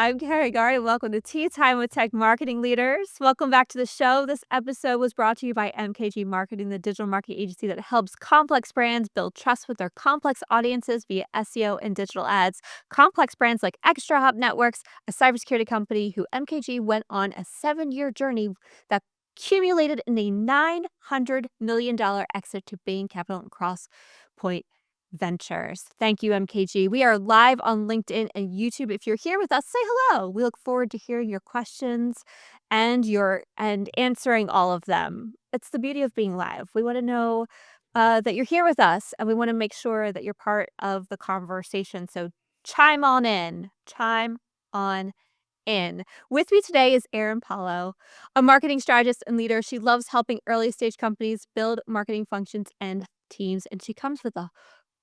I'm Carrie Gard, and welcome to Tea Time with Tech Marketing Leaders. Welcome back to the show. This episode was brought to you by MKG Marketing, the digital marketing agency that helps complex brands build trust with their complex audiences via SEO and digital ads. Complex brands like Extra Hub Networks, a cybersecurity company who MKG went on a 7-year journey that accumulated in a $900 million exit to Bain Capital and Crosspoint Ventures. Thank you, MKG. We are live on LinkedIn and YouTube. If you're here with us, say hello. We look forward to hearing your questions and answering all of them. It's the beauty of being live. We want to know that you're here with us, and we want to make sure that you're part of the conversation. So chime on in. Chime on in. With me today is Aerin Paulo, a marketing strategist and leader. She loves helping early stage companies build marketing functions and teams, and she comes with a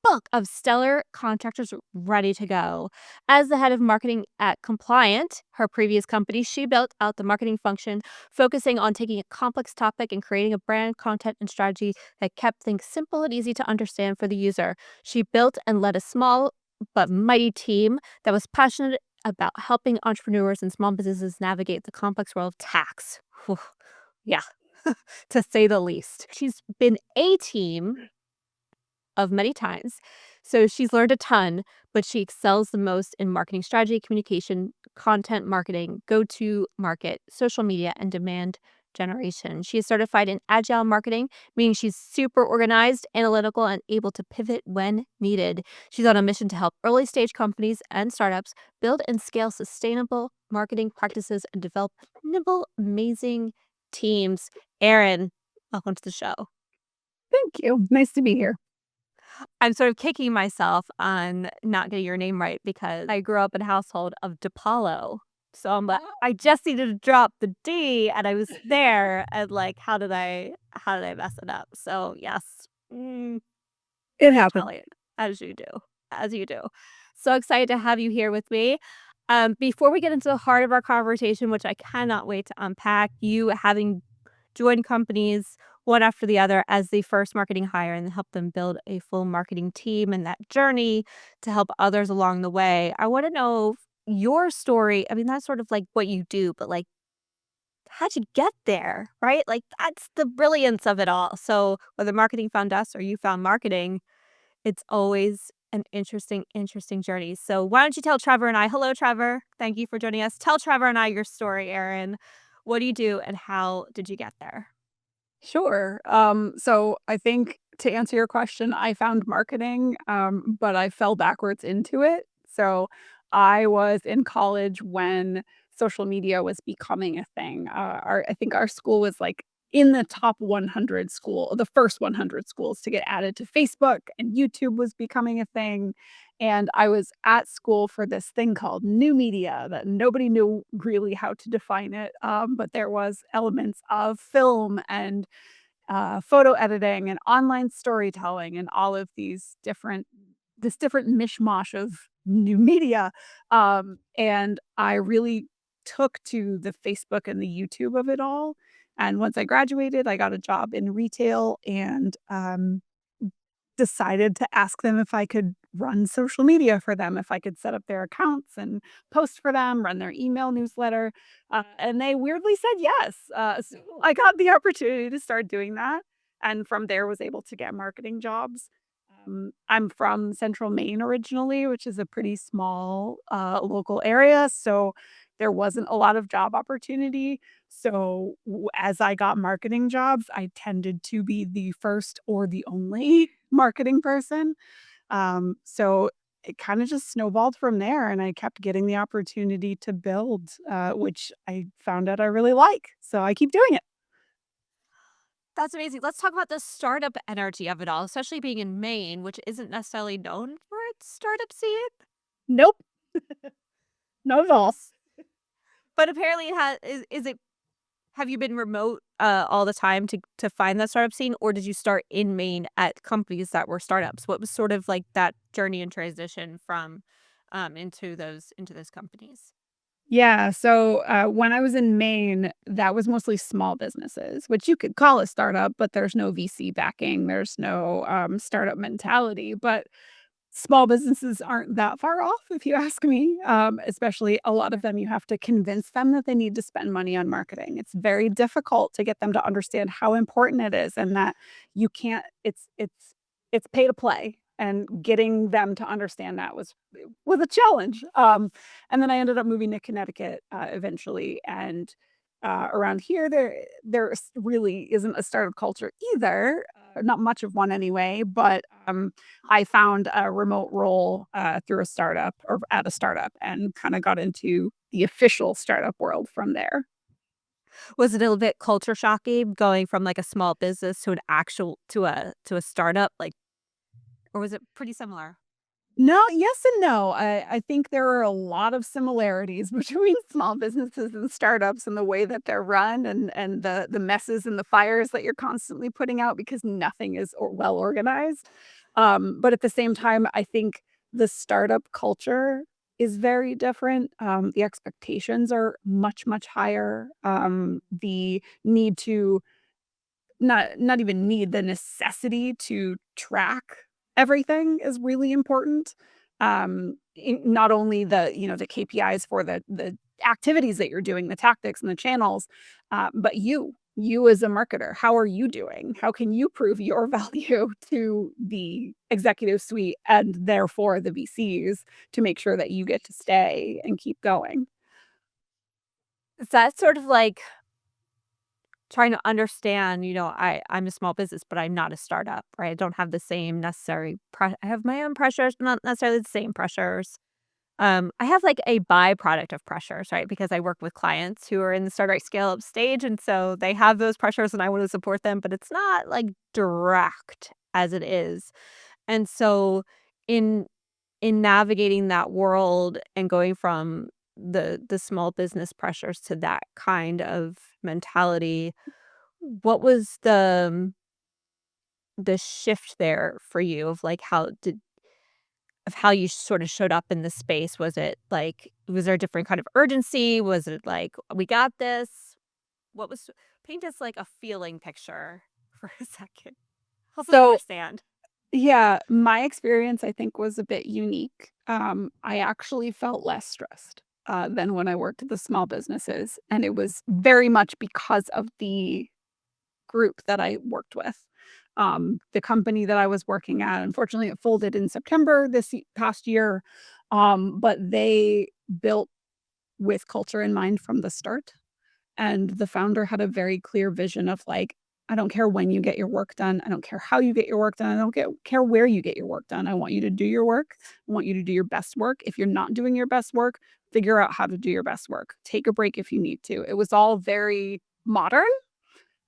book of stellar contractors ready to go. As the head of marketing at Compliant, her previous company, she built out the marketing function, focusing on taking a complex topic and creating a brand, content, and strategy that kept things simple and easy to understand for the user. She built and led a small but mighty team that was passionate about helping entrepreneurs and small businesses navigate the complex world of tax. Whew. Yeah, to say the least. She's been a team of many times. So she's learned a ton, but she excels the most in marketing strategy, communication, content marketing, go-to market, social media, and demand generation. She is certified in agile marketing, meaning she's super organized, analytical, and able to pivot when needed. She's on a mission to help early stage companies and startups build and scale sustainable marketing practices and develop nimble, amazing teams. Aerin, welcome to the show. Thank you. Nice to be here. I'm sort of kicking myself on not getting your name right because I grew up in a household of DePaulo. So I'm like, I just needed to drop the D, and I was there, and like, how did I mess it up? So yes, It happened. Italian, as you do. So excited to have you here with me. Before we get into the heart of our conversation, which I cannot wait to unpack, you having joined companies one after the other as the first marketing hire and help them build a full marketing team and that journey to help others along the way. I want to know your story. I mean, that's sort of like what you do, but like, how'd you get there, right? Like, that's the brilliance of it all. So whether marketing found us or you found marketing, it's always an interesting journey. So why don't you tell Trevor and I, hello, Trevor. Thank you for joining us. Tell Trevor and I your story, Aerin. What do you do and how did you get there? Sure. So I think to answer your question, I found marketing, but I fell backwards into it. So I was in college when social media was becoming a thing. I think our school was like in the top 100 the first 100 schools to get added to Facebook, and YouTube was becoming a thing. And I was at school for this thing called new media that nobody knew really how to define it. But there was elements of film and photo editing and online storytelling and all of this different mishmash of new media. And I really took to the Facebook and the YouTube of it all. And once I graduated, I got a job in retail and decided to ask them if I could run social media for them, if I could set up their accounts and post for them, run their email newsletter. And they weirdly said yes. So I got the opportunity to start doing that. And from there was able to get marketing jobs. I'm from Central Maine originally, which is a pretty small local area. So there wasn't a lot of job opportunity. So as I got marketing jobs, I tended to be the first or the only marketing person. So it kind of just snowballed from there, and I kept getting the opportunity to build, which I found out I really like. So I keep doing it. That's amazing. Let's talk about the startup energy of it all, especially being in Maine, which isn't necessarily known for its startup scene. Nope, not at all. But apparently it has is it have you been remote all the time to find that startup scene, or did you start in Maine at companies that were startups? What was sort of like that journey and transition from into those companies? Yeah. So when I was in Maine, that was mostly small businesses, which you could call a startup, but there's no VC backing. There's no startup mentality. But Small businesses aren't that far off, if you ask me. Especially a lot of them, you have to convince them that they need to spend money on marketing. It's very difficult to get them to understand how important it is and that you can't it's pay to play, and getting them to understand that was a challenge. And then I ended up moving to Connecticut, eventually, and, around here, really isn't a startup culture either, not much of one anyway, but, I found a remote role, through a startup or at a startup and kinda got into the official startup world from there. Was it a little bit culture shocking going from, like, a small business to an actual to a startup, like or was it pretty similar? No, yes and no. I think there are a lot of similarities between small businesses and startups and the way that they're run and the messes and the fires that you're constantly putting out because nothing is well organized. But at the same time, I think the startup culture is very different. The expectations are much, much higher. The need to not even need, the necessity to track everything is really important. Not only the KPIs for the activities that you're doing, the tactics and the channels, but you as a marketer, how are you doing? How can you prove your value to the executive suite and therefore the VCs to make sure that you get to stay and keep going? Is that sort of like trying to understand, I'm a small business, but I'm not a startup, right? I don't have the same necessary I have my own pressures, not necessarily the same pressures. I have like a byproduct of pressures, right? Because I work with clients who are in the startup scale up stage. And so they have those pressures and I want to support them, but it's not like direct as it is. And so in navigating that world and going from the small business pressures to that kind of mentality, what was the shift there for you of, like, how you sort of showed up in the space? Was it, like was there a different kind of urgency? Was it like, "We got this"? What was paint us, like, a feeling picture for a second. Help us So understand. yeah, my experience, I think, was a bit unique. I actually felt less stressed, than when I worked at the small businesses, and it was very much because of the group that I worked with. The company that I was working at, unfortunately, it folded in September past year, but they built with culture in mind from the start. And the founder had a very clear vision of like, I don't care when you get your work done. I don't care how you get your work done. I don't care where you get your work done. I want you to do your work. I want you to do your best work. If you're not doing your best work, figure out how to do your best work. Take a break if you need to. It was all very modern.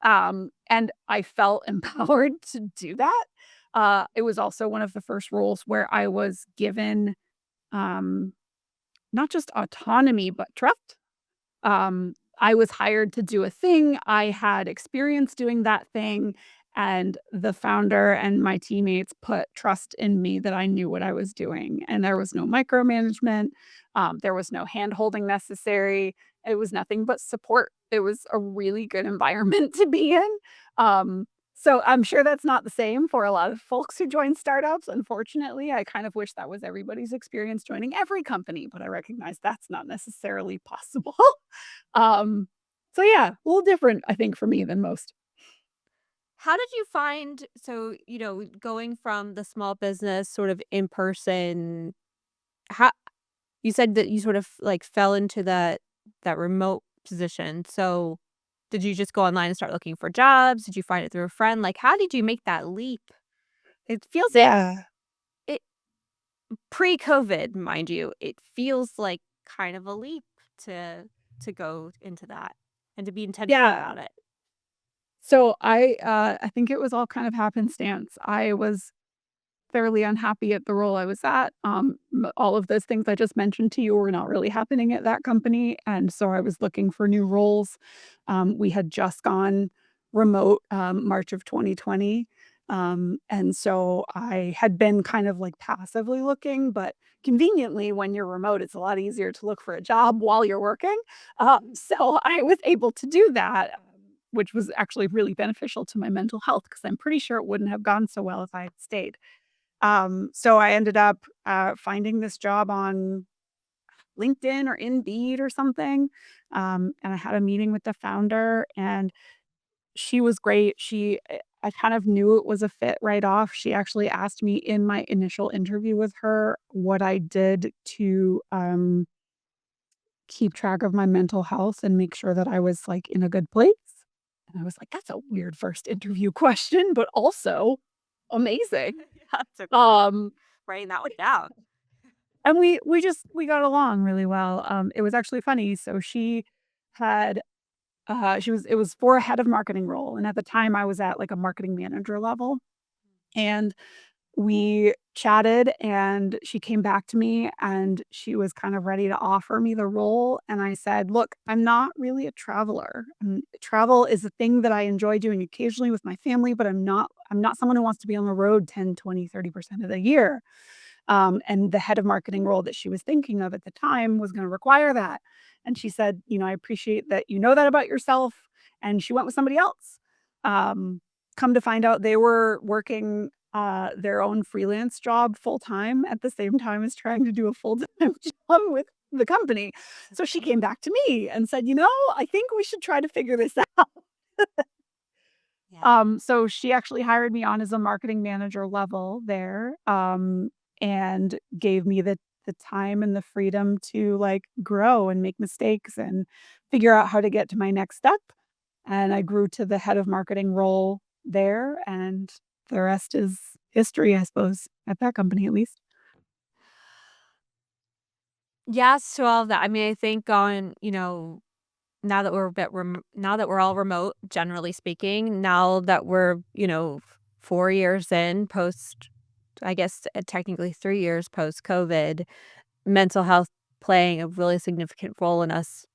And I felt empowered to do that. It was also one of the first roles where I was given um, not just autonomy, but trust. I was hired to do a thing. I had experience doing that thing, and the founder and my teammates put trust in me that I knew what I was doing, and there was no micromanagement. There was no hand-holding necessary. It was nothing but support. It was a really good environment to be in. So I'm sure that's not the same for a lot of folks who join startups. Unfortunately, I kind of wish that was everybody's experience joining every company, but I recognize that's not necessarily possible. Um, so yeah, a little different, I think, for me than most. How did you find going from the small business sort of in person, how you said that you sort of, like, fell into that remote position, so did you just go online and start looking for jobs? Did you find it through a friend? Like, how did you make that leap? It feels Yeah. it pre-COVID, mind you, it feels like kind of a leap to go into that and to be intentional Yeah. about it. So I think it was all kind of happenstance. I was fairly unhappy at the role I was at. All of those things I just mentioned to you were not really happening at that company, and so I was looking for new roles. We had just gone remote, March of 2020, and so I had been kind of like passively looking, but conveniently, when you're remote, it's a lot easier to look for a job while you're working. So I was able to do that. Which was actually really beneficial to my mental health because I'm pretty sure it wouldn't have gone so well if I had stayed. So I ended up, finding this job on LinkedIn or Indeed or something, and I had a meeting with the founder, and she was great. I kind of knew it was a fit right off. She actually asked me in my initial interview with her what I did to, keep track of my mental health and make sure that I was, like, in a good place, and I was like, "That's a weird first interview question, but also amazing." That's so Um, writing that one down. and we got along really well. It was actually funny. So had, she was it was for a head of marketing role, and at the time I was at, like, a marketing manager level, and we chatted, and she came back to me, and she was kind of ready to offer me the role, and I said, "Look, I'm not really a traveler. Travel is a thing that I enjoy doing occasionally with my family, but I'm not someone who wants to be on the road 10, 20, 30% of the year." And the head of marketing role that she was thinking of at the time was gonna require that. And she said, "I appreciate that you know that about yourself," and she went with somebody else. Um, Come to find out they were working, their own freelance job full time at the same time as trying to do a full-time job with the company. So she came back to me and said, I think we should try to figure this out." Yeah. So she actually hired me on as a marketing manager level there, and gave me the time and the freedom to, like, grow and make mistakes and figure out how to get to my next step. And I grew to the head of marketing role there, and the rest is history, I suppose, at that company at least. Yes to all of that. I mean, I think going, now that we're all remote, generally speaking, now that we're, 4 years in post, I guess, technically 3 years post-COVID, mental health playing a really significant role in us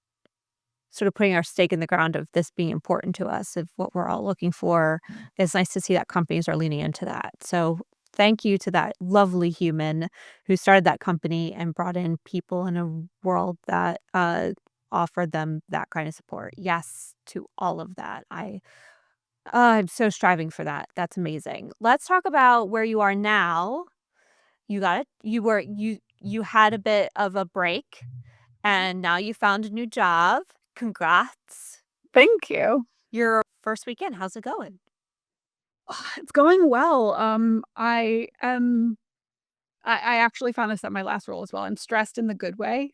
sort of putting our stake in the ground of this being important to us, of what we're all looking for. It's nice to see that companies are leaning into that. So thank you to that lovely human who started that company and brought in people in a world that offered them that kind of support. Yes to all of that. I'm so striving for that. That's amazing. Let's talk about where you are now. You got it. You had a bit of a break and now you found a new job. Congrats. Thank you. Your first weekend, how's it going? It's going well. I actually found this at my last role as well. I'm stressed in the good way.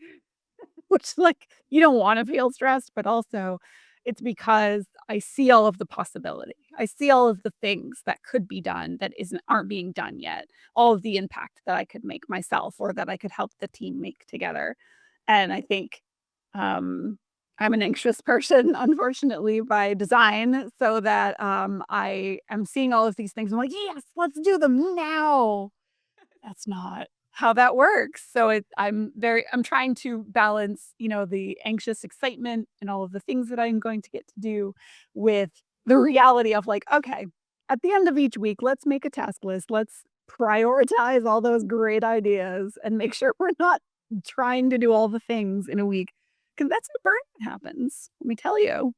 Which, like, you don't wanna feel stressed, but also it's because I see all of the possibility. I see all of the things that could be done that aren't being done yet. All of the impact that I could make myself or that I could help the team make together. And I think, I'm an anxious person, unfortunately, by design, so that, I am seeing all of these things. I'm like, "Yes, let's do them now." That's not how that works. So I'm trying to balance, the anxious excitement and all of the things that I'm going to get to do with the reality of, like, okay, at the end of each week, let's make a task list. Let's prioritize all those great ideas and make sure we're not trying to do all the things in a week. Because that's how burnout happens. Let me tell you.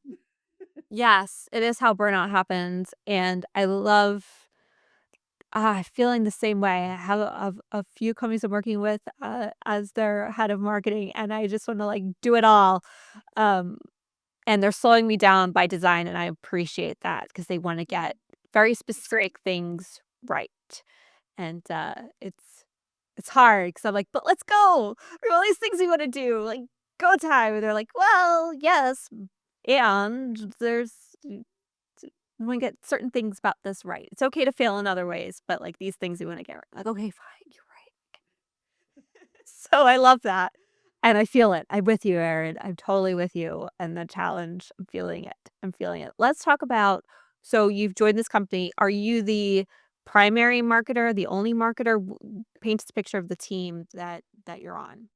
Yes, it is how burnout happens, and I love feeling the same way. I have a few companies I'm working with, as their head of marketing, and I just wanna, like, do it all, um, and they're slowing me down by design, and I appreciate that because they wanna get very specific things right, and, it's hard because 'cause I'm like, "But let's go! We have all these things we wanna do, like, go time," and they're like, "Well, yes, and there's we wanna get certain things about this right. It's okay to fail in other ways, but, like, these things we wanna get right." Like, "Okay, fine, you're right." So I love that, and I feel it. I'm with you, Erin. I'm totally with you, and the challenge, I'm feeling it. I'm feeling it. Let's talk about so you've joined this company. Are you the primary marketer, the only marketer? Paint us a picture of the team that you're on.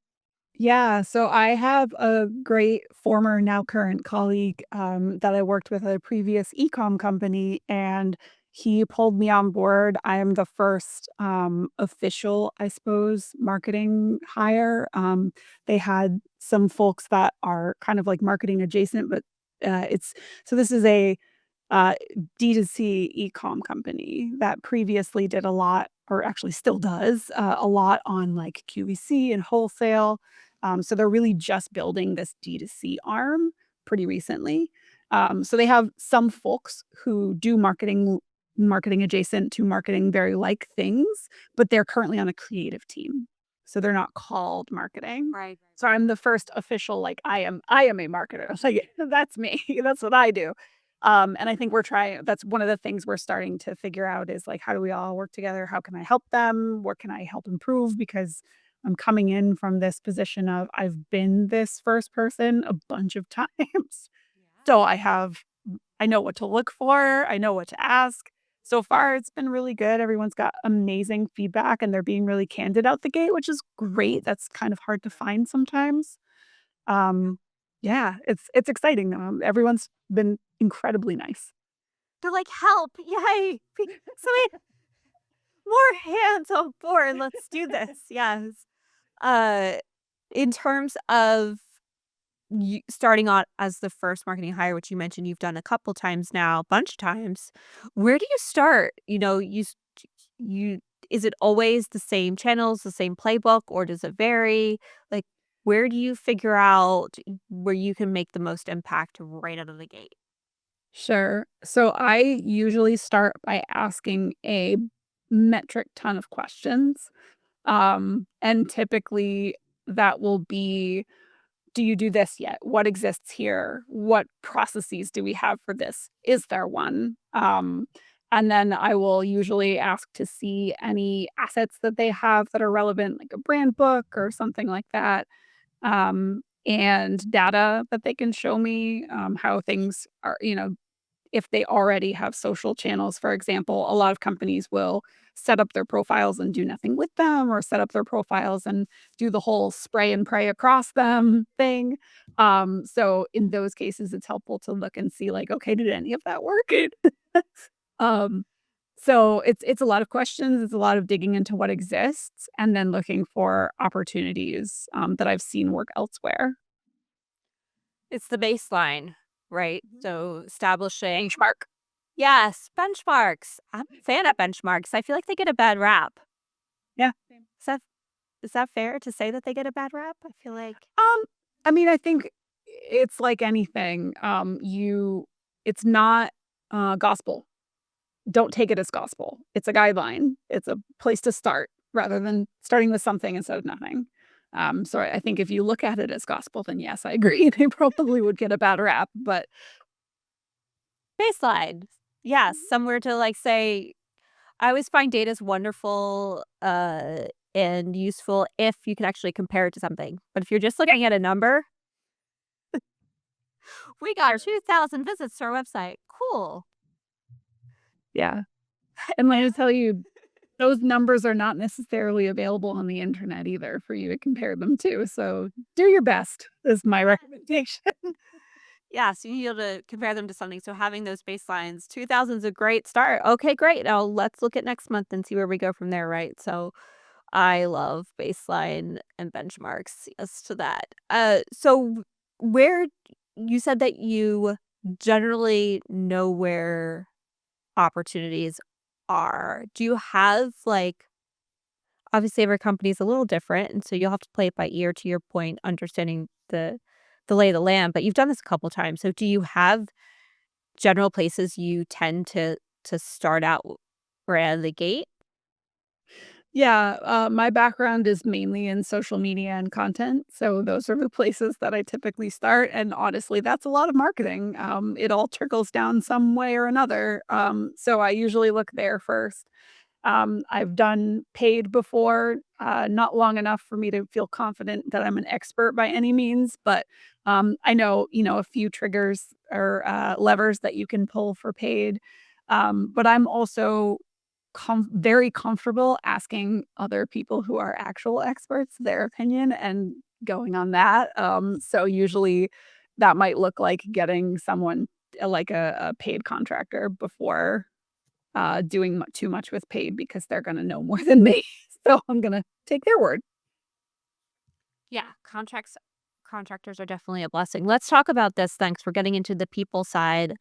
Yeah, so I have a great former, now current colleague, that I worked with at a previous e-com company, and he pulled me on board. I am the first, official, I suppose, marketing hire. They had some folks that are kind of like marketing adjacent, but, it's so this is uh, D2C e-com company that previously did a lot, or actually still does, a lot on like QVC and wholesale. So they're really just building this D2C arm pretty recently. So they have some folks who do marketing adjacent to marketing very like things, but they're currently on a creative team. So they're not called marketing. Right. So I'm the first official, like, I am a marketer. It's like, that's me. That's what I do. And I think that's one of the things we're starting to figure out is like, how do we all work together? How can I help them? What can I help improve? Because I'm coming in from this position of I've been this first person a bunch of times. So I know what to look for, I know what to ask. So far, it's been really good. Everyone's got amazing feedback and they're being really candid out the gate, which is great. That's kind of hard to find sometimes. Um, yeah, it's exciting though. Everyone's been incredibly nice. They're like, "Help, yay, so many more hands on board, let's do this." Yes. Uh, in terms of you starting on as the first marketing hire, which you mentioned you've done a couple times now, a bunch of times, where do you start? You is it always the same channels, the same playbook, or does it vary? Like, where do you figure out where you can make the most impact right out of the gate? Sure. So I usually start by asking a metric ton of questions. And typically that will be, do you do this yet? What exists here? What processes do we have for this? Is there one? And then I will usually ask to see any assets that they have that are relevant, like a brand book or something like that, and data that they can show me, how things are, if they already have social channels, for example, a lot of companies will set up their profiles and do nothing with them, or set up their profiles and do the whole spray and pray across them thing. So in those cases, it's helpful to look and see like, okay, did any of that work? um, so it's a lot of questions. It's a lot of digging into what exists and then looking for opportunities that I've seen work elsewhere. It's the baseline, right? Mhm. So establishing Benchmark. yes, benchmarks. I'm a fan of benchmarks. I feel like they get a bad rap. Yeah. Is that is that fair to say that they get a bad rap? I feel like Um, I mean, I think it's like anything. It's not gospel. Don't take it as gospel. It's a guideline. It's a place to start rather than starting with something instead of nothing. So I think if you look at it as gospel, then yes, I agree. They probably would get a bad rap, but baseline. Yes, somewhere to like say I always find data is wonderful, and useful if you can actually compare it to something. But if you're just yeah, looking at a number, we got 2,000 visits to our website. Cool. yeah. And let me tell you, those numbers are not necessarily available on the internet either for you to compare them to. So do your best is my recommendation. Yeah, so you need to compare them to something. So having those baselines, 2,000 is a great start. Okay, great. Now let's look at next month and see where we go from there, right? So I love baseline and benchmarks. Yes to that. So where you said that you generally know where opportunities are. Do you have like obviously every company is a little different, and so you'll have to play it by ear to your point, understanding the lay of the land, but you've done this a couple times. So do you have general places you tend to start out right out of the gate? Yeah, my background is mainly in social media and content, so those are the places that I typically start, and honestly, that's a lot of marketing. It all trickles down some way or another, so I usually look there first. I've done paid before, not long enough for me to feel confident that I'm an expert by any means, but I know, a few triggers or levers that you can pull for paid. But I'm also very comfortable asking other people who are actual experts their opinion and going on that. So usually that might look like getting someone like a paid contractor before doing too much with paid because they're going to know more than me. So I'm going to take their word. Yeah, contractors are definitely a blessing. Let's talk about this. Thanks for getting into the people side.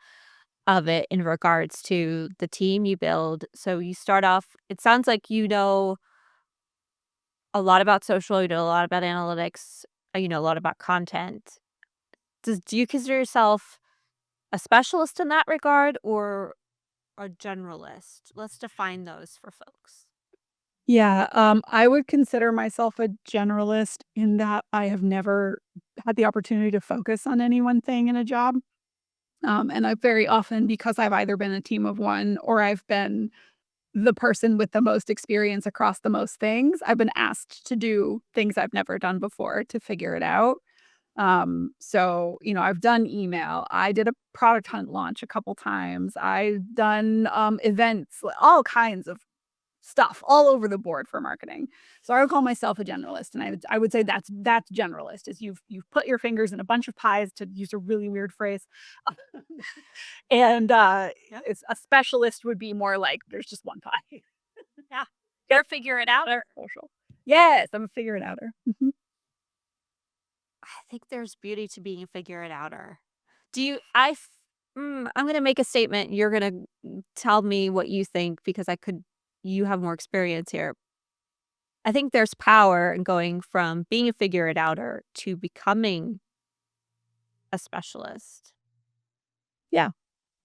of it in regards to the team you build. So you start off, it sounds like you know a lot about social, you know a lot about analytics, you know a lot about content. Do you consider yourself a specialist in that regard or a generalist? Let's define those for folks. Yeah, I would consider myself a generalist in that I have never had the opportunity to focus on any one thing in a job. And I've very often, because I've either been a team of one or I've been the person with the most experience across the most things, I've been asked to do things I've never done before to figure it out. I've done email. I did a product hunt launch a couple times. I've done events, all kinds of stuff all over the board for marketing. So I would call myself a generalist, and I would say that's generalist is you've put your fingers in a bunch of pies, to use a really weird phrase. and Yep. it's a specialist would be more like there's just one pie. Yeah. Yep. You're a figure it outer. Social. Yes, I'm a figure it outer. Mhm. I think there's beauty to being a figure it outer. Do you I f I'm gonna make a statement, you're gonna tell me what you think because you have more experience here. I think there's power in going from being a figure it outer to becoming a specialist. Yeah.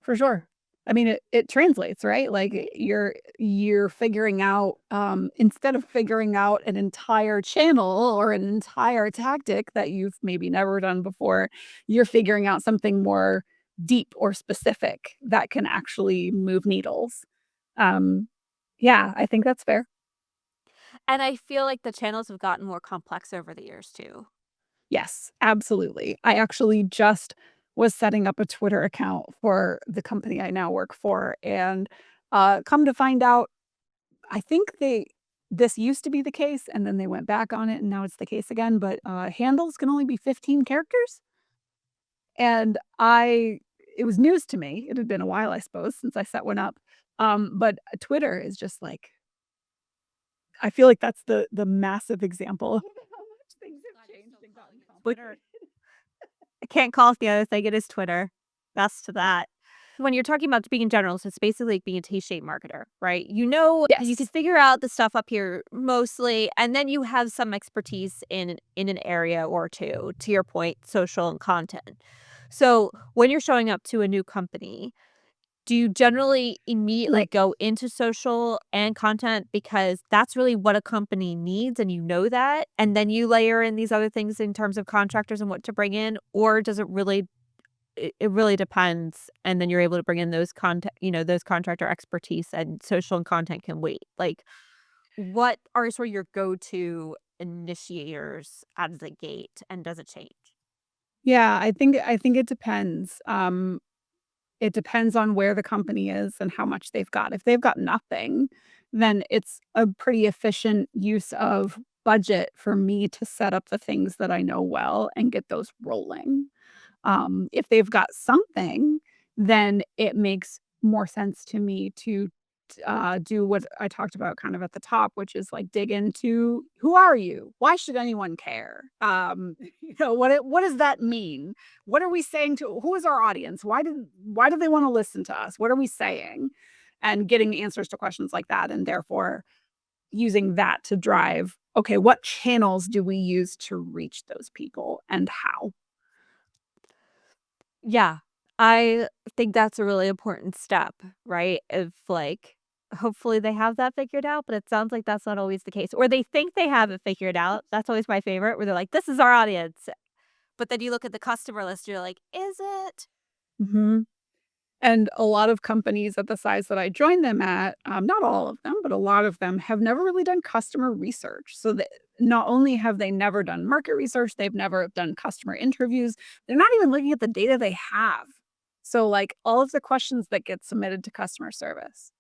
For sure. I mean, it translates, right? Like, you're figuring out, instead of figuring out an entire channel or an entire tactic that you've maybe never done before, you're figuring out something more deep or specific that can actually move needles. Um, yeah, I think that's fair. And I feel like the channels have gotten more complex over the years too. Yes, absolutely. I actually just was setting up a Twitter account for the company I now work for, and, come to find out I think this used to be the case, and then they went back on it, and now it's the case again, but, handles can only be 15 characters, and I it was news to me. It had been a while, I suppose, since I set one up, but Twitter is just like I feel like that's the massive example of how much things have changed and gotten Twitter. complicated. I can't call it the other thing, it is Twitter. Best to that. When you're talking about being generalist, it's basically like being a T-shaped marketer, right? You can Yes. figure out the stuff up here mostly, and then you have some expertise in an area or two, to your point, social and content. So when you're showing up to a new company, do you generally immediately Like go into social and content because that's really what a company needs and you know that, and then you layer in these other things in terms of contractors and what to bring in? Or does it really depends, and then you're able to bring in those contractor expertise and social and content can wait? Like, what are sort of your go-to initiators out of the gate, and does it change? yeah, I think it depends. It depends on where the company is and how much they've got. If they've got nothing, then it's a pretty efficient use of budget for me to set up the things that I know well and get those rolling. If they've got something, then it makes more sense to me to do what I talked about kind of at the top, which is like dig into who are you? Why should anyone care? What does that mean? What are we saying to who is our audience? Why do they want to listen to us? What are we saying? And getting answers to questions like that, and therefore using that to drive. Okay, what channels do we use to reach those people and how? Yeah. I think that's a really important step, right? If, like, hopefully they have that figured out, but it sounds like that's not always the case. Or they think they have it figured out. That's always my favorite, where they're like, "This is our audience." But then you look at the customer list, you're like, "Is it?" Mhm. And a lot of companies at the size that I joined them at, not all of them, but a lot of them have never really done customer research. So that not only have they never done market research, they've never done customer interviews. They're not even looking at the data they have. So like all of the questions that get submitted to customer service,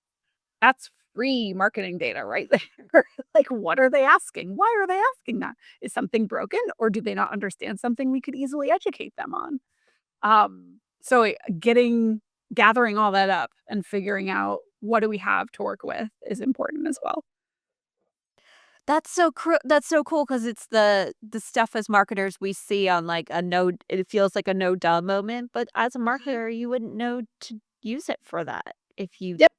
that's free marketing data right there. Like what are they asking? Why are they asking that? Is something broken or do they not understand something we could easily educate them on? Getting gathering all that up and figuring out what do we have to work with is important as well. That's so cool because it's the stuff as marketers we see on, like, it feels like a no duh moment, but as a Mhm. marketer, you wouldn't know to use it for that if you Yep.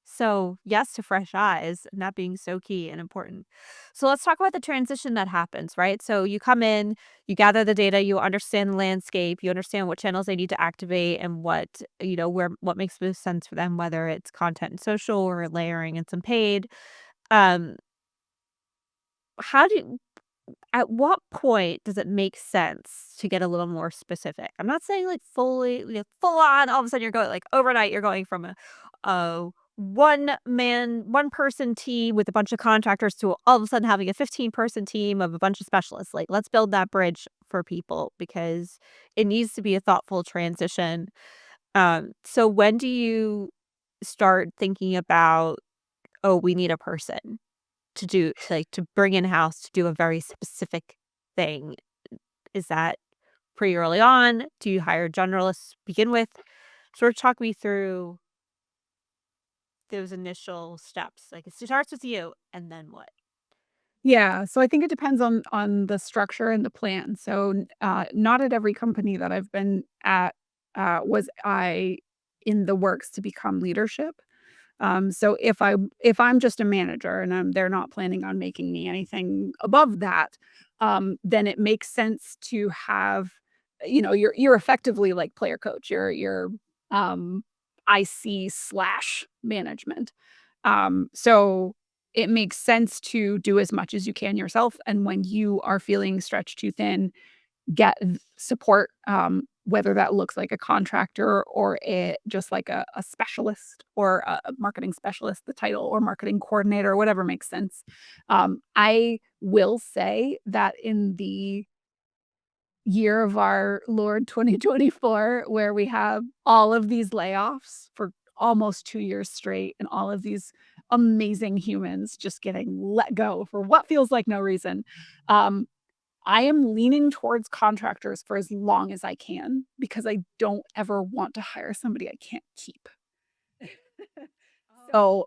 so, yes to fresh eyes, and that being so key and important. So, let's talk about the transition that happens, right? So, you come in, you gather the data, you understand the landscape, you understand what channels they need to activate and where what makes most sense for them, whether it's content and social or layering and some paid. Um, how do At what point does it make sense to get a little more specific? I'm not saying like fully, full on. All of a sudden, you're going like overnight. You're going from a one person team with a bunch of contractors to all of a sudden having a 15-person team of a bunch of specialists. Like, let's build that bridge for people because it needs to be a thoughtful transition. So when do you start thinking about, oh, we need a person? To bring in-house to do a very specific thing. Is that pretty early on? Do you hire generalists to begin with? Sort of talk me through those initial steps. Like, it starts with you, and then what? Yeah, so I think it depends on the structure and the plan. So, not at every company that I've been at, was I in the works to become leadership. So if I'm just a manager and they're not planning on making me anything above that, then it makes sense to have, you're effectively like player coach. You're um, IC slash management. So it makes sense to do as much as you can yourself. And when you are feeling stretched too thin, get support, whether that looks like a contractor or just like a specialist or a marketing specialist, the title, or marketing coordinator, whatever makes sense. I will say that in the year of our Lord 2024, where we have all of these layoffs for almost 2 years straight and all of these amazing humans just getting let go for what feels like no reason. Um, I am leaning towards contractors for as long as I can because I don't ever want to hire somebody I can't keep. Oh, So,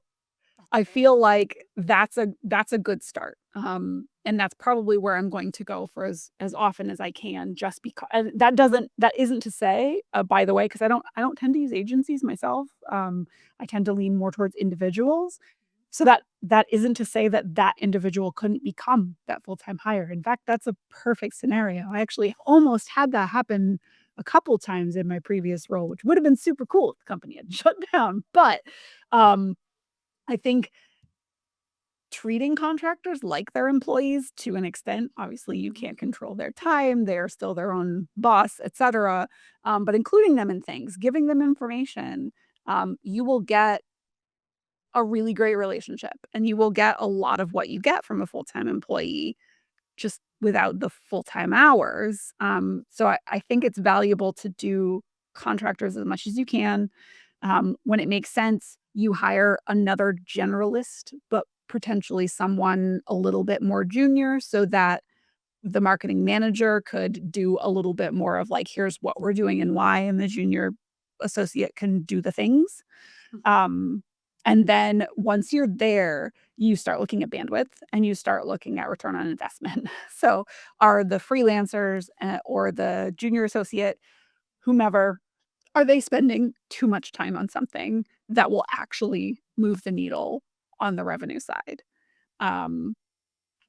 that's I very feel like that's a good start, and that's probably where I'm going to go for as often as I can just because and that isn't to say, by the way, because I don't tend to use agencies myself, I tend to lean more towards individuals. So that isn't to say that that individual couldn't become that full-time hire. In fact, that's a perfect scenario. I actually almost had that happen a couple times in my previous role, which would have been super cool if the company had shut down. But, um, I think treating contractors like their employees to an extent, obviously, you can't control their time, they're still their own boss, etcetera, but including them in things, giving them information, you will get a really great relationship, and you will get a lot of what you get from a full-time employee just without the full-time hours. So I think it's valuable to do contractors as much as you can. When it makes sense, you hire another generalist, but potentially someone a little bit more junior so that the marketing manager could do a little bit more of like, here's what we're doing and why, and the junior associate can do the things. Mhm. Um, and then once you're there, you start looking at bandwidth and you start looking at return on investment. So, are the freelancers or the junior associate, whomever, are they spending too much time on something that will actually move the needle on the revenue side? Um,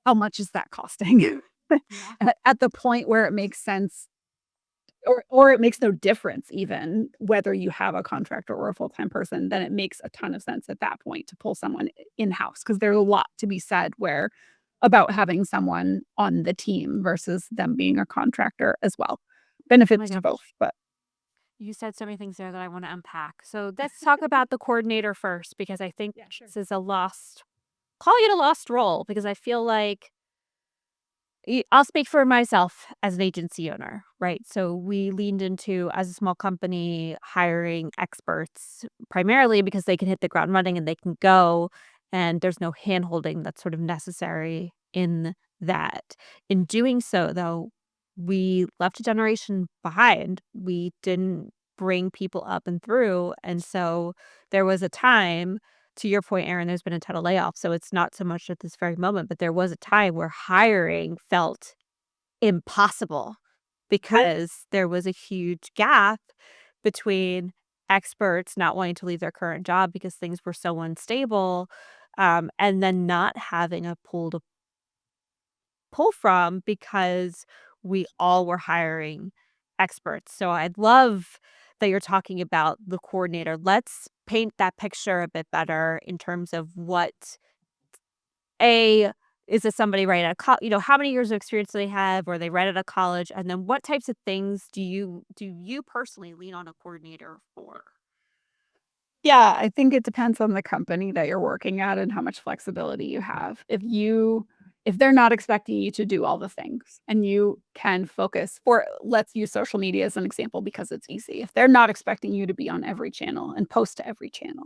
how much is that costing? Yeah. At the point where it makes sense or it makes no difference even whether you have a contractor or a full-time person, then it makes a ton of sense at that point to pull someone in-house because there's a lot to be said where about having someone on the team versus them being a contractor as well. Oh my Benefits to both, gosh. but You said so many things there that I want to unpack. So let's talk about the coordinator first, because I think yeah, sure. this is a lost, calling it a lost role, because I feel like I'll speak for myself as an agency owner, right? So we leaned into, as a small company, hiring experts primarily because they can hit the ground running and they can go, and there's no handholding that's sort of necessary in that. In doing so, though, we left a generation behind. We didn't bring people up and through. And so there was a time, to your point, Aaron, there's been a ton of layoffs, so it's not so much at this very moment, but there was a time where hiring felt impossible I because there was a huge gap between experts not wanting to leave their current job because things were so unstable, and then not having a pool to pull from because we all were hiring experts. So I love that you're talking about the coordinator. Let's paint that picture a bit better in terms of what a is this somebody right out of how many years of experience do they have, or they right out of college, and then what types of things do you personally lean on a coordinator for? Yeah, I think it depends on the company that you're working at and how much flexibility you have. If they're not expecting you to do all the things and you can focus for let's use social media as an example because it's easy. If they're not expecting you to be on every channel and post to every channel,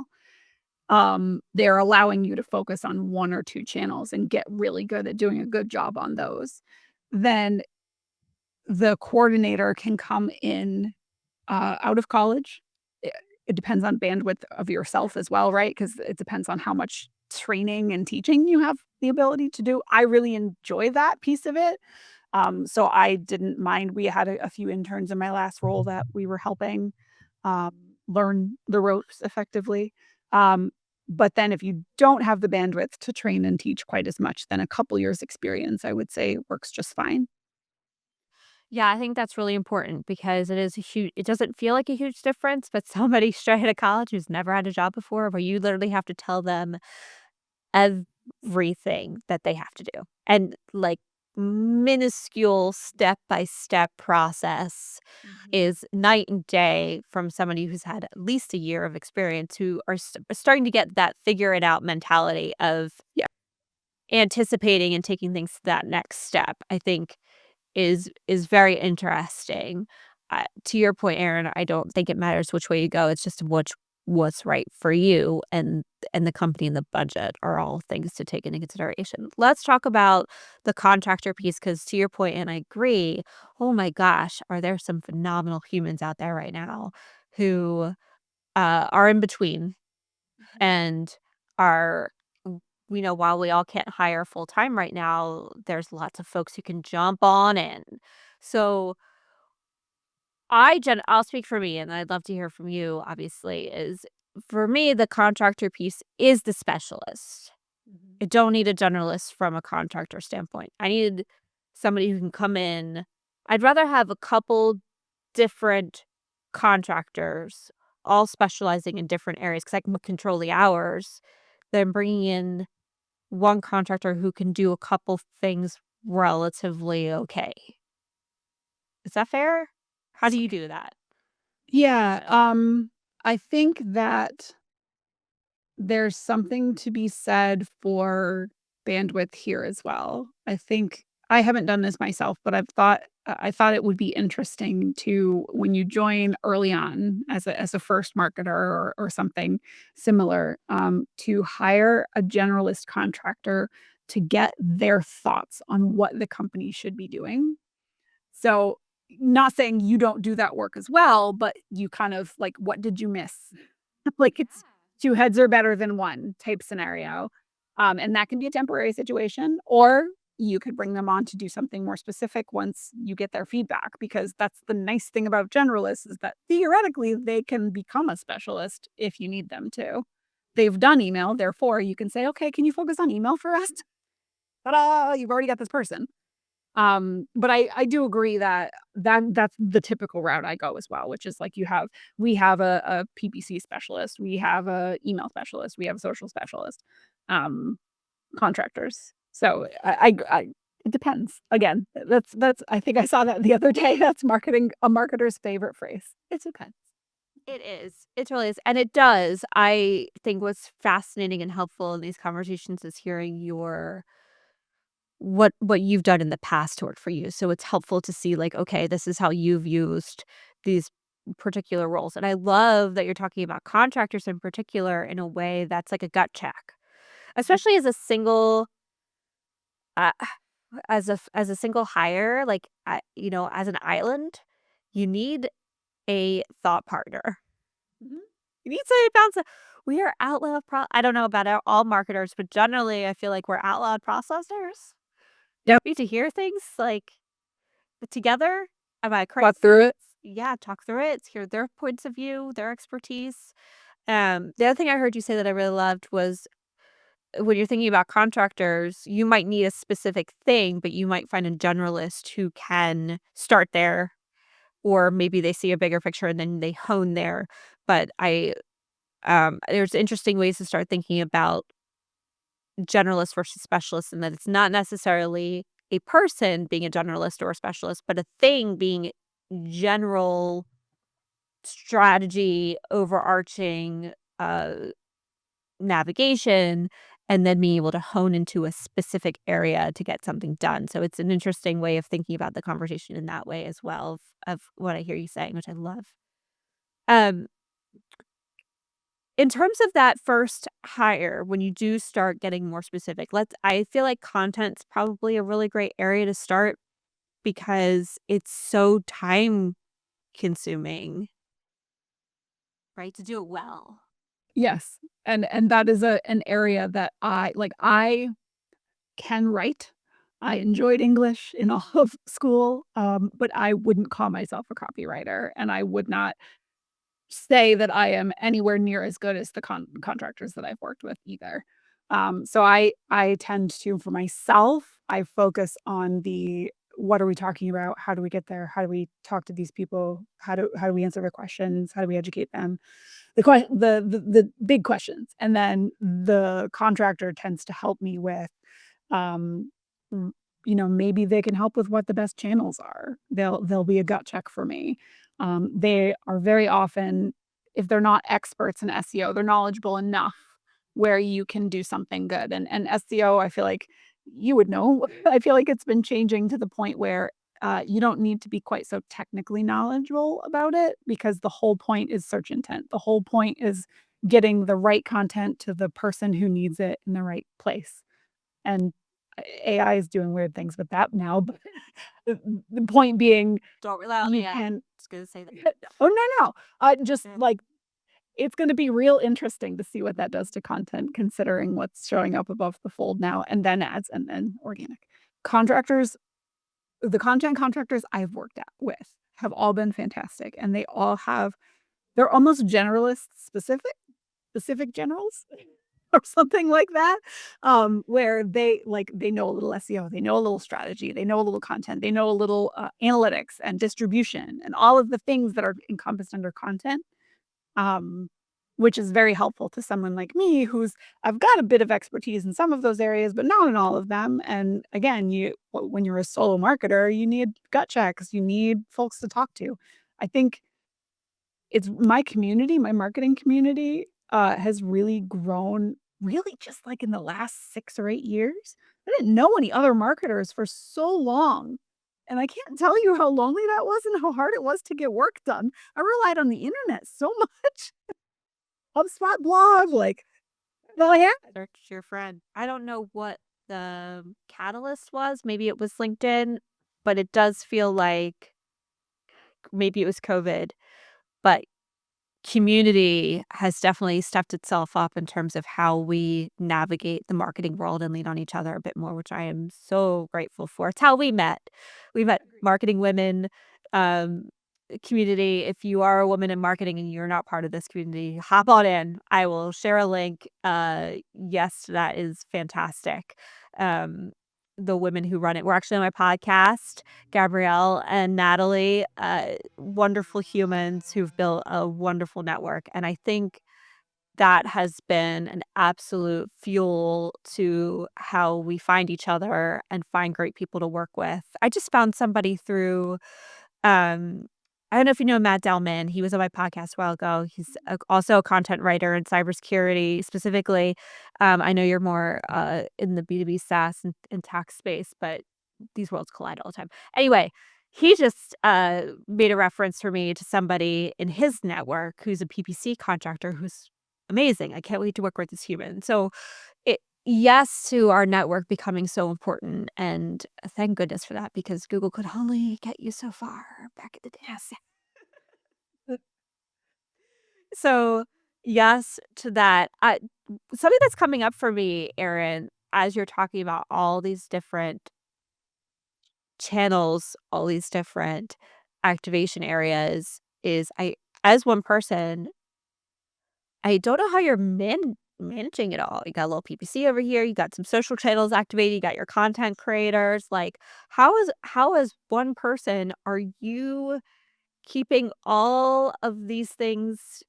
they're allowing you to focus on 1 or 2 channels and get really good at doing a good job on those, then the coordinator can come in out of college. It it depends on bandwidth of yourself as well, right? Because it depends on how much training and teaching you have the ability to do. I really enjoy that piece of it. So I didn't mind. We had a few interns in my last role that we were helping, um, learn the ropes effectively. Um, but then if you don't have the bandwidth to train and teach quite as much, then a couple years experience, I would say works just fine. Yeah, I think that's really important because it doesn't feel like a huge difference, but somebody straight out of college who's never had a job before, where you literally have to tell them everything that they have to do. And, like, minuscule step-by-step process Mhm. is night and day from somebody who's had at least a year of experience who are starting to get that figure it out mentality of Yeah. anticipating and taking things to that next step, I think is very interesting. To your point, Aaron, I don't think it matters which way you go. It's just what's right for you, and the company and the budget are all things to take into consideration. Let's talk about the contractor piece because to your point, and I agree. Oh my gosh, are there some phenomenal humans out there right now who are in between Mhm. and are while we all can't hire full time right now, there's lots of folks who can jump on in. So I'll speak for me, and I'd love to hear from you, obviously, is for me, the contractor piece is the specialist. Mhm. I don't need a generalist from a contractor standpoint. I need somebody who can come in. I'd rather have a couple different contractors all specializing in different areas because I can control the hours than bringing in one contractor who can do a couple things relatively okay. Is that fair? How do you do that? Yeah, I think that there's something to be said for bandwidth here as well. I think I haven't done this myself, but I thought it would be interesting to when you join early on as a first marketer or something similar, to hire a generalist contractor to get their thoughts on what the company should be doing. So, not saying you don't do that work as well, but you kind of like, what did you miss? Like it's 2 heads are better than 1 type scenario. And that can be a temporary situation, or you could bring them on to do something more specific once you get their feedback, because that's the nice thing about generalists is that theoretically they can become a specialist if you need them to. They've done email, therefore you can say, "Okay, can you focus on email for us?" Ta-da! You've already got this person. But I do agree that that's the typical route I go as well, which is like we have a PPC specialist, we have a email specialist, we have a social specialist, um, contractors. So I it depends. Again, that's I think I saw that the other day. That's marketing a marketer's favorite phrase. It depends. It is. It really is. And it does. I think what's fascinating and helpful in these conversations is hearing what you've done in the past to work for you. So it's helpful to see like, okay, this is how you've used these particular roles. And I love that you're talking about contractors in particular in a way that's like a gut check. Especially as a single uh, as a single hire, like as an island, you need a thought partner. Mhm. You need somebody to bounce we are out loud I don't know about all marketers, but generally I feel like we're out loud processors. Yep. We need to hear things like together. Am I crazy? Thought through it. yeah, talk through it, hear their points of view, their expertise. The other thing I heard you say that I really loved was when you're thinking about contractors, you might need a specific thing, but you might find a generalist who can start there, or maybe they see a bigger picture and then they hone there. But there's interesting ways to start thinking about generalist versus specialist, and that it's not necessarily a person being a generalist or a specialist, but a thing being general strategy, overarching, uh, navigation, and then being able to hone into a specific area to get something done. So it's an interesting way of thinking about the conversation in that way as well of what I hear you saying, which I love. Um, in terms of that first hire, when you do start getting more specific, I feel like content's probably a really great area to start because it's so time consuming, right? To do it well. Yes, and that is an area that I can write. I enjoyed English in all of school, but I wouldn't call myself a copywriter, and I would not say that I am anywhere near as good as the contractors that I've worked with either. So I tend to, for myself, I focus on the what are we talking about? How do we get there? How do we talk to these people? How do we answer their questions? How do we educate them? The big questions, and then the contractor tends to help me with, um, m maybe they can help with what the best channels are. They'll be a gut check for me. They are very often, if they're not experts in SEO, they're knowledgeable enough where you can do something good, and SEO, I feel like you would know. I feel like it's been changing to the point where, you don't need to be quite so technically knowledgeable about it because the whole point is search intent. The whole point is getting the right content to the person who needs it in the right place. And AI is doing weird things with that now, but the point being, Don't rely on you AI. I can was gonna say that. oh, no, no. Just, Yeah. like, it's gonna be real interesting to see what that does to content considering what's showing up above the fold now, and then ads, and then organic. Contractors the content contractors I've worked at with have all been fantastic, and they all have they're almost generalist specific generals or something like that, where they know a little SEO, they know a little strategy, they know a little content, they know a little, analytics and distribution and all of the things that are encompassed under content, um, which is very helpful to someone like me who's I've got a bit of expertise in some of those areas, but not in all of them. And again, when you're a solo marketer, you need gut checks, you need folks to talk to. I think it's my community, my marketing community, has really grown really just like in the last 6 or 8 years. I didn't know any other marketers for so long, and I can't tell you how lonely that was and how hard it was to get work done. I relied on the internet so much. HubSpot blog, like, that's all I had. Search your friend. I don't know what the catalyst was. Maybe it was LinkedIn, but it does feel like maybe it was COVID. But community has definitely stepped itself up in terms of how we navigate the marketing world and lean on each other a bit more, which I am so grateful for. It's how we met. We met marketing women um, community. If you are a woman in marketing and you're not part of this community, hop on in. I will share a link. Yes, that is fantastic. Um, the women who run it were actually on my podcast, Gabrielle and Natalie, wonderful humans who've built a wonderful network. And I think that has been an absolute fuel to how we find each other and find great people to work with. I just found somebody through um, I don't know if you know Matt Delman. He was on my podcast a while ago. He's also a content writer in cybersecurity specifically. I know you're more in the B2B SaaS and tax space, but these worlds collide all the time. Anyway, he just made a reference for me to somebody in his network who's a PPC contractor who's amazing. I can't wait to work with this human. So yes to our network becoming so important, and thank goodness for that because Google could only get you so far back in the day. Yes. So, yes to that. Something that's coming up for me, Erin, as you're talking about all these different channels, all these different activation areas is I as one person, I don't know how you're managing it all. You got a little PPC over here, you got some social channels activated, you got your content creators, like, how as one person are you keeping all of these things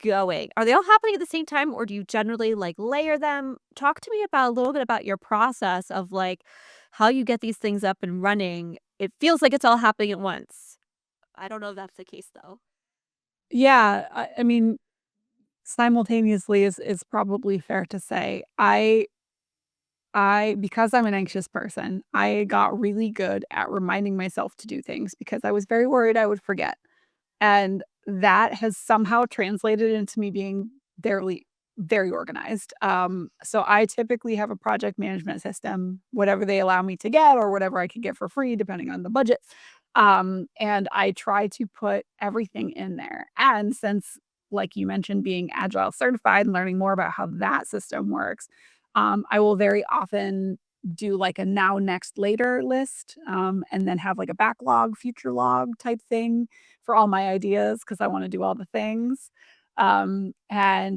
going? Are they all happening at the same time, or do you generally, like, layer them? Talk to me about a little bit about your process of, like, how you get these things up and running. It feels like it's all happening at once. I don't know if that's the case, though. Yeah, I mean, simultaneously is probably fair to say. I because I'm an anxious person, I got really good at reminding myself to do things because I was very worried I would forget. And that has somehow translated into me being very organized. So I typically have a project management system, whatever they allow me to get or whatever I can get for free, depending on the budget. And I try to put everything in there. And since, like you mentioned, being agile certified and learning more about how that system works, I will very often do like a now, next, later list, and then have like a backlog, future log type thing for all my ideas because I wanna do all the things. And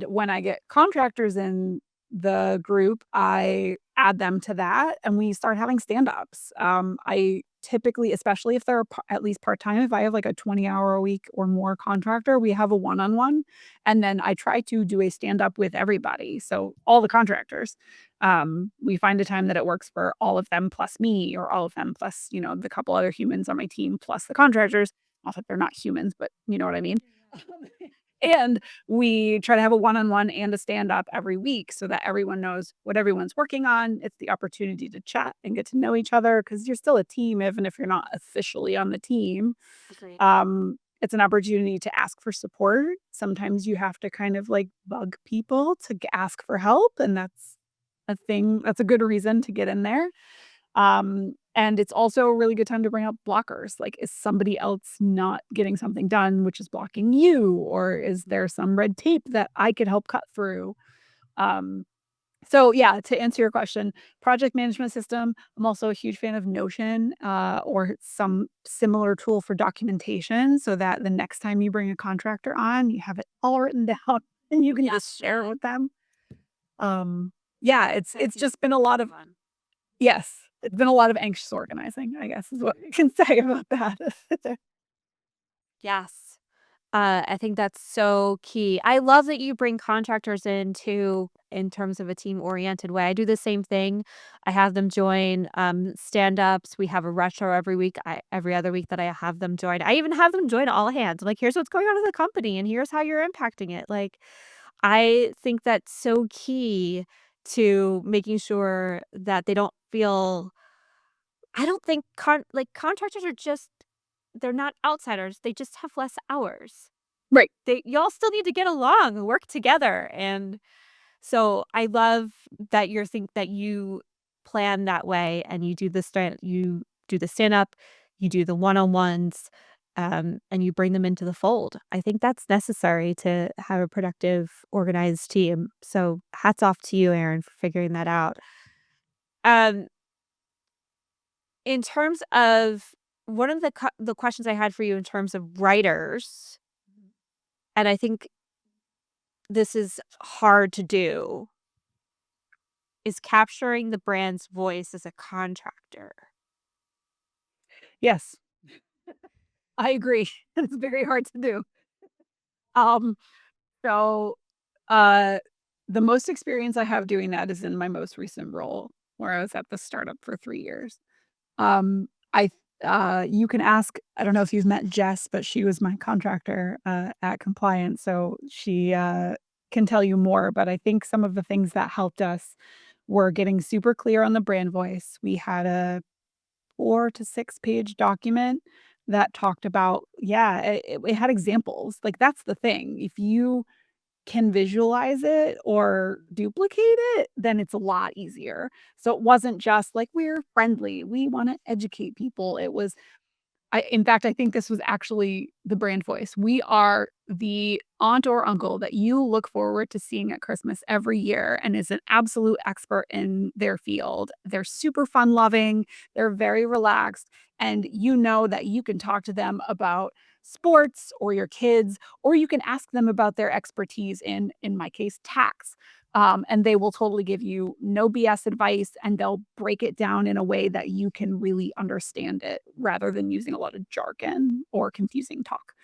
when I get contractors in the group, I add them to that and we start having stand-ups. I typically, especially if they're at least part-time, if I have like a 20-hour a week or more contractor, we have a one-on-one, and then I try to do a stand-up with everybody, so all the contractors. We find a time that it works for all of them plus me or all of them plus, the couple other humans on my team plus the contractors. Not that they're not humans, but you know what I mean. And we try to have a one-on-one and a stand-up every week so that everyone knows what everyone's working on. It's the opportunity to chat and get to know each other because 'cause you're still a team even if you're not officially on the team. Agreed. It's an opportunity to ask for support. Sometimes you have to kind of, like, bug people to ask for help, and that's a good reason to get in there. And it's also a really good time to bring up blockers. Like, is somebody else not getting something done, which is blocking you? Or is there some red tape that I could help cut through? Um, so yeah, to answer your question, project management system, I'm also a huge fan of Notion, or some similar tool for documentation so that the next time you bring a contractor on, you have it all written down and you can just share it with them. Yeah, it's That'd be just been a lot of fun. yes, it's been a lot of anxious organizing, I guess is what I can say about that. Yes. I think that's so key. I love that you bring contractors in too, in terms of a team-oriented way. I do the same thing. I have them join, stand-ups. We have a retro every other week that I have them join. I even have them join all hands. Like, "Here's what's going on in the company, and here's how you're impacting it." Like, I think that's so key to making sure that they don't feel I don't think contractors are just they're not outsiders, they just have less hours. Right. They y'all still need to get along and work together, and so I love that that you plan that way and you do the stand-up, you do the one-on-ones, and you bring them into the fold. I think that's necessary to have a productive, organized team, so hats off to you, Erin, for figuring that out. Um, in terms of one of the questions I had for you in terms of writers, and I think this is hard to do, is capturing the brand's voice as a contractor. Yes, I agree. It's very hard to do. Um, so, uh, the most experience I have doing that is in my most recent role, where I was at the startup for 3 years. I you can ask I don't know if you've met Jess, but she was my contractor, at compliance, so she, can tell you more, but I think some of the things that helped us were getting super clear on the brand voice. We had a 4 to 6-page document that talked about yeah, it had examples, like, that's the thing. If you can visualize it or duplicate it, then it's a lot easier. So it wasn't just like, "We're friendly, we wanna educate people." It was In fact, I think this was actually the brand voice. We are the aunt or uncle that you look forward to seeing at Christmas every year and is an absolute expert in their field. They're super fun loving, they're very relaxed, and you know that you can talk to them about sports or your kids, or you can ask them about their expertise in my case, tax. And they will totally give you no BS advice, and they'll break it down in a way that you can really understand it rather than using a lot of jargon or confusing talk.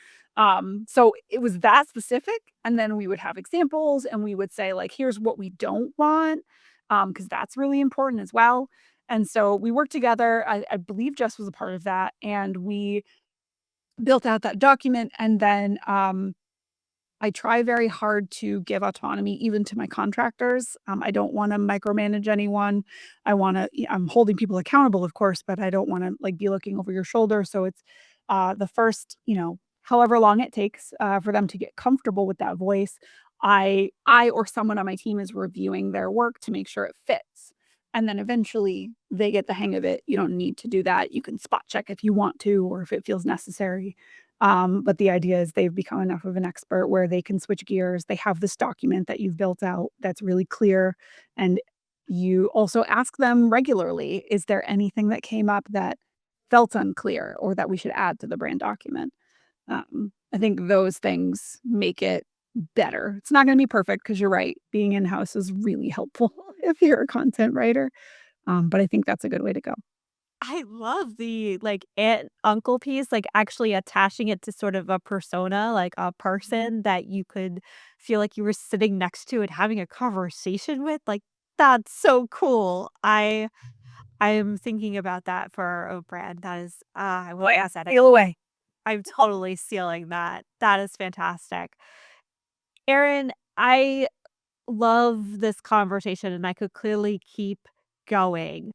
So it was that specific, and then we would have examples and we would say, like, here's what we don't want, because that's really important as well. And so we worked together. I believe Jess was a part of that, and we built out that document. And then I try very hard to give autonomy even to my contractors. I don't wanna micromanage anyone. I'm holding people accountable, of course, but I don't wanna, like, be looking over your shoulder, so it's, the first, however long it takes, for them to get comfortable with that voice, I or someone on my team is reviewing their work to make sure it fits, and then eventually they get the hang of it. You don't need to do that. You can spot check if you want to or if it feels necessary. But the idea is they've become enough of an expert where they can switch gears. They have this document that you've built out that's really clear. And you also ask them regularly, is there anything that came up that felt unclear or that we should add to the brand document? I think those things make it better. It's not going to be perfect because you're right. Being in house is really helpful if you're a content writer. But I think that's a good way to go. I love the, like, aunt uncle piece, like, actually attaching it to sort of a persona, like a person that you could feel like you were sitting next to and having a conversation with, like, that's so cool. I'm thinking about that for our own brand. That is, Oh, well, yeah. Sail away. I'm totally stealing that. That is fantastic. Erin, I love this conversation and I could clearly keep going.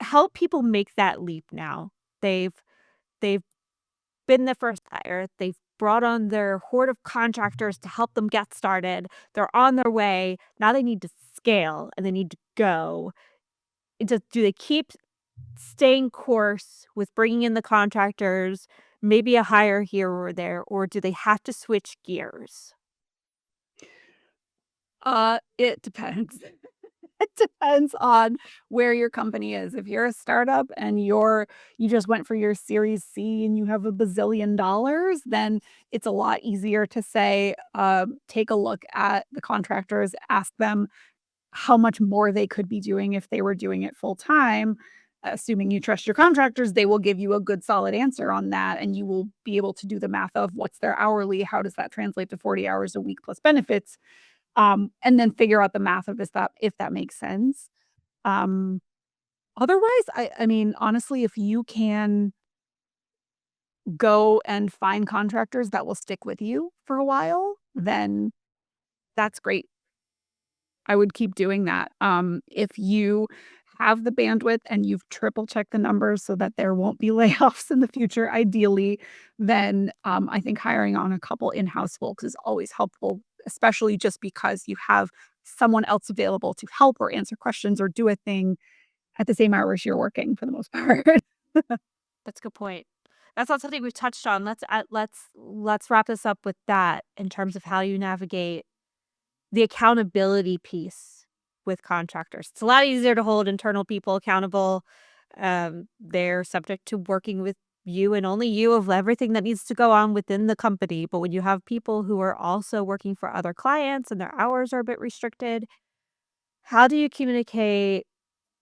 Help people make that leap now. They've they've been the first hire. They've brought on their horde of contractors to help them get started. They're on their way. Now they need to scale and they need to go. Do they keep staying course with bringing in the contractors, maybe a hire here or there, or do they have to switch gears? It depends. It depends on where your company is. If you're a startup and you just went for your Series C and you have a bazillion dollars, then it's a lot easier to say, take a look at the contractors, ask them how much more they could be doing if they were doing it full time. Assuming you trust your contractors, they will give you a good solid answer on that, and you will be able to do the math of what's their hourly, how does that translate to 40 hours a week plus benefits, and then figure out the math of if that makes sense. Um, Otherwise, I mean, honestly, if you can go and find contractors that will stick with you for a while, then that's great. I would keep doing that. If you have the bandwidth and you've triple checked the numbers so that there won't be layoffs in the future, ideally, then I think hiring on a couple in-house folks is always helpful, especially just because you have someone else available to help or answer questions or do a thing at the same hours you're working for the most part. That's a good point. That's not something we've touched on. Let's wrap this up with that in terms of how you navigate the accountability piece with contractors. It's a lot easier to hold internal people accountable. They're subject to working with you and only you of everything that needs to go on within the company. But when you have people who are also working for other clients and their hours are a bit restricted, how do you communicate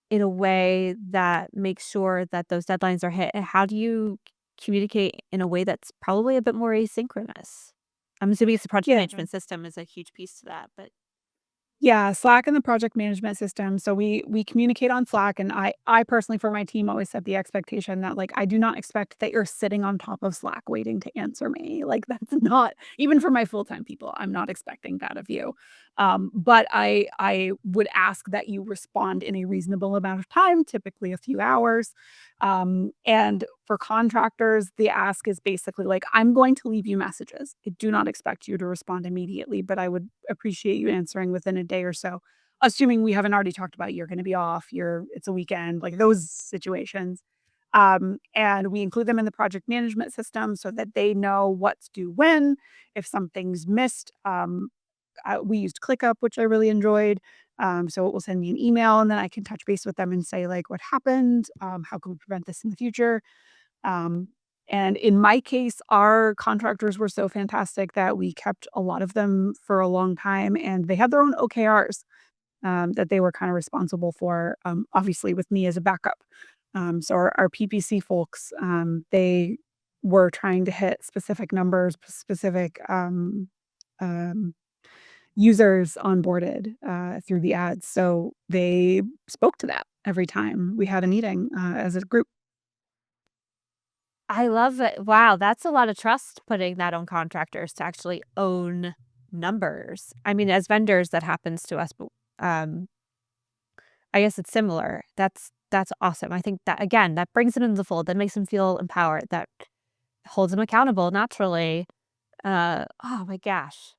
in a way that makes sure that those deadlines are hit? And how do you communicate in a way that's probably a bit more asynchronous? I'm assuming it's the project Yeah. management system is a huge piece to that, but Yeah, Slack and the project management system. So we communicate on Slack, and I personally for my team always set the expectation that, like, I do not expect that you're sitting on top of Slack waiting to answer me. Like, that's not even for my full-time people, I'm not expecting that of you. But I would ask that you respond in a reasonable amount of time, typically a few hours. And for contractors, the ask is basically like, I'm going to leave you messages. I do not expect you to respond immediately, but I would appreciate you answering within a day or so. Assuming we haven't already talked about you're going to be off, it's a weekend, like those situations. And we include them in the project management system so that they know what's due when, if something's missed. We used ClickUp, which I really enjoyed. So it will send me an email and then I can touch base with them and say, like, what happened? How can we prevent this in the future? Um, and in my case, our contractors were so fantastic that we kept a lot of them for a long time and they had their own OKRs that they were kind of responsible for, obviously with me as a backup. So our PPC folks, they were trying to hit specific numbers, specific um, users onboarded through the ads. So they spoke to that every time we had a meeting as a group. I love it. Wow, that's a lot of trust putting that on contractors to actually own numbers. I mean, as vendors, that happens to us, but, I guess it's similar. That's awesome. I think that, again, that brings them into the fold, that makes them feel empowered, that holds them accountable naturally. Oh my gosh.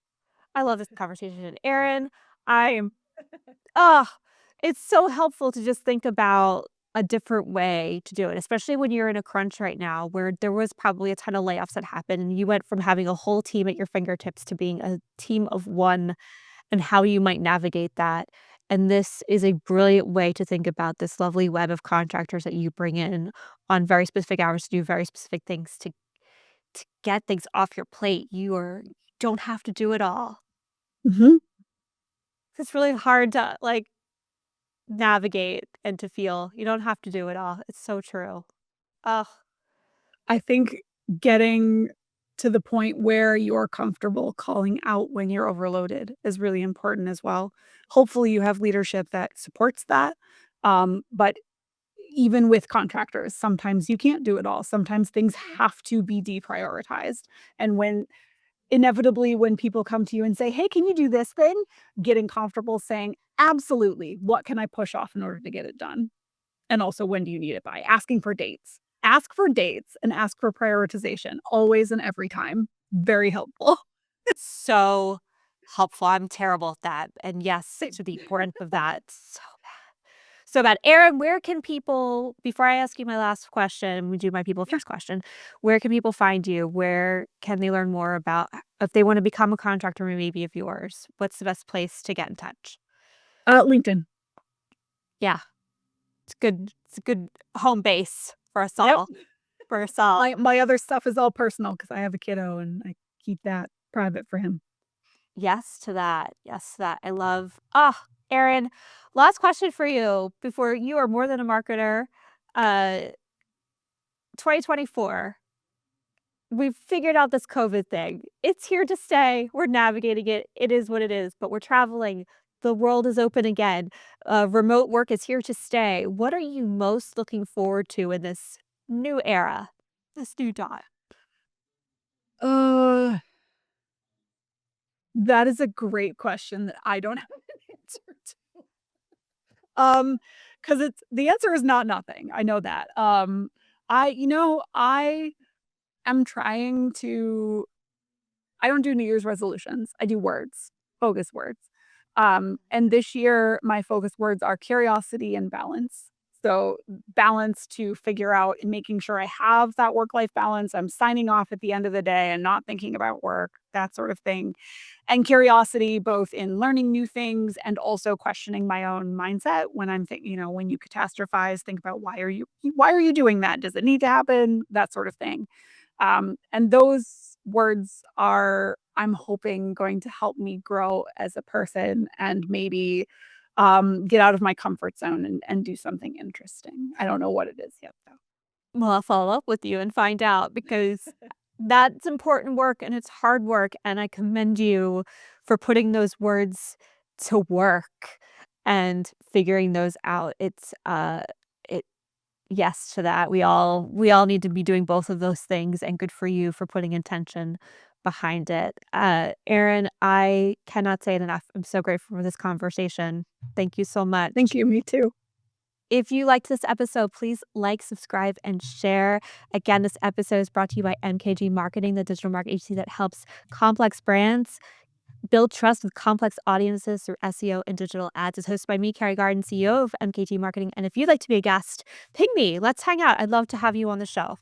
I love this conversation. Erin, I am oh, it's so helpful to just think about a different way to do it, especially when you're in a crunch right now where there was probably a ton of layoffs that happened and you went from having a whole team at your fingertips to being a team of one and how you might navigate that. And this is a brilliant way to think about this lovely web of contractors that you bring in on very specific hours to do very specific things to get things off your plate. You don't have to do it all. Mhm. It's really hard to, like, navigate and to feel. You don't have to do it all. It's so true. Ugh. I think getting to the point where you're comfortable calling out when you're overloaded is really important as well. Hopefully, you have leadership that supports that. But even with contractors, sometimes you can't do it all. Sometimes things have to be deprioritized. And when people come to you and say, "Hey, can you do this thing?" Getting comfortable saying, "Absolutely. What can I push off in order to get it done?" And also, when do you need it by? Asking for dates. Ask for dates and ask for prioritization, always and every time. Very helpful. So helpful. I'm terrible at that. And yes, Same. to the importance of that. So so bad. Erin, where can people, before I ask you my last question, we do my people Yeah. first question, where can people find you? Where can they learn more about if they want to become a contractor maybe of yours? What's the best place to get in touch? LinkedIn. Yeah, it's a good home base for us Yep. all. For us all. My other stuff is all personal because I have a kiddo and I keep that private for him. Yes to that. Yes to that. I love Erin, last question for you before you are more than a marketer. Uh 2024. We've figured out this COVID thing. It's here to stay. We're navigating it. It is what it is, but we're traveling. The world is open again. Remote work is here to stay. What are you most looking forward to in this new era, this new dawn? Uh, that is a great question that I don't have an answer to. Because it's the answer is not nothing. I know that. I am trying to I don't do New Year's resolutions. I do words, focus words. And this year, my focus words are curiosity and balance. So, balance to figure out and making sure I have that work life balance. I'm signing off at the end of the day and not thinking about work, that sort of thing. And curiosity, both in learning new things and also questioning my own mindset when I'm thinking, when you catastrophize, think about why are you doing that? Does it need to happen? That sort of thing. And those words are, I'm hoping, going to help me grow as a person and maybe get out of my comfort zone and do something interesting. I don't know what it is yet, though. Well, I'll follow up with you and find out because that's important work and it's hard work. And I commend you for putting those words to work and figuring those out. It yes to that. We all need to be doing both of those things and good for you for putting intention behind it. Erin, I cannot say it enough. I'm so grateful for this conversation. Thank you so Thank much. you. Me too. If you liked this episode, please like, subscribe, and share. Again, this episode is brought to you by MKG Marketing, the digital marketing agency that helps complex brands Build trust with complex audiences through SEO and digital ads is hosted by me, Carrie Garden, CEO of MKG Marketing. And if you'd like to be a guest, ping me. Let's hang out. I'd love to have you on the show.